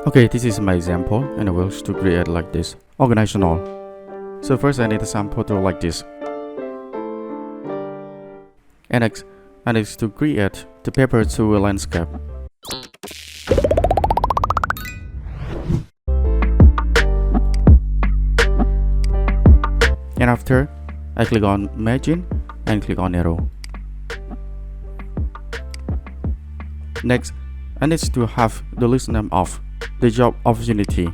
Okay, this is my example and I will to create like this organizational. So first I need a sample tool like this. And next I need to create the paper tool landscape. And after I click on margin and click on arrow. Next I need to have the list name of the job opportunity.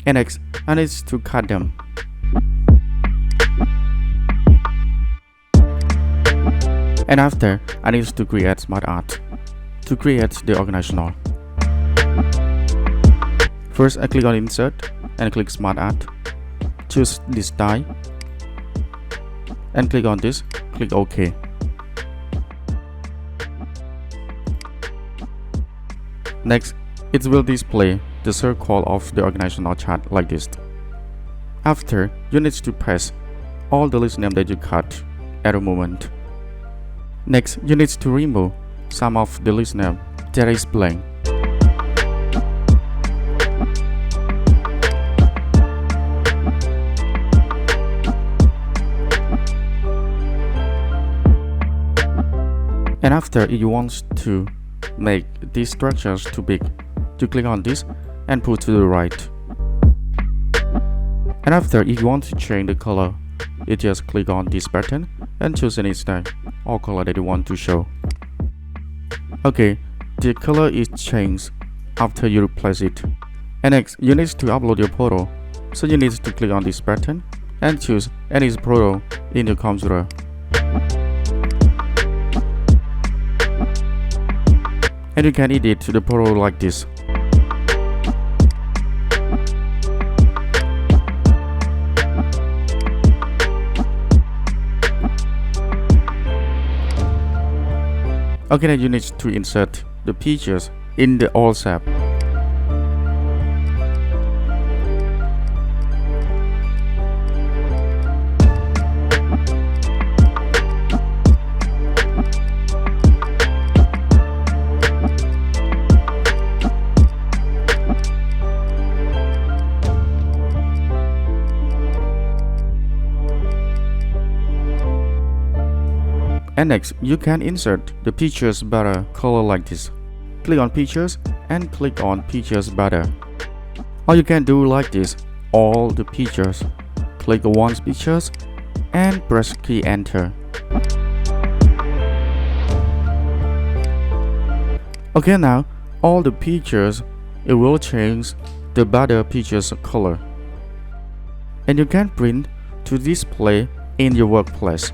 And next I need to cut them. And after I need to create smart art to create the organizational. First I click on insert and click smart art. Choose this style and click on this, click OK. Next, it will display the circle of the organizational chart like this. After, you need to paste all the list name that you cut at the moment. Next, you need to remove some of the list name that is blank. And after, if you want to make these structures too big, you click on this and pull to the right. And after, if you want to change the color, you just click on this button and choose any style or color that you want to show. Okay, the color is changed after you replace it. And next, you need to upload your photo, so you need to click on this button and choose any photo in your computer. And you can edit the photo like this. Okay, then you need to insert the pictures in the all tab. And next, you can insert the pictures better color like this. Click on pictures and click on pictures better. Or you can do like this, all the pictures. Click on one pictures and press key enter. Okay, now all the pictures, it will change the better pictures color. And you can print to display in your workplace.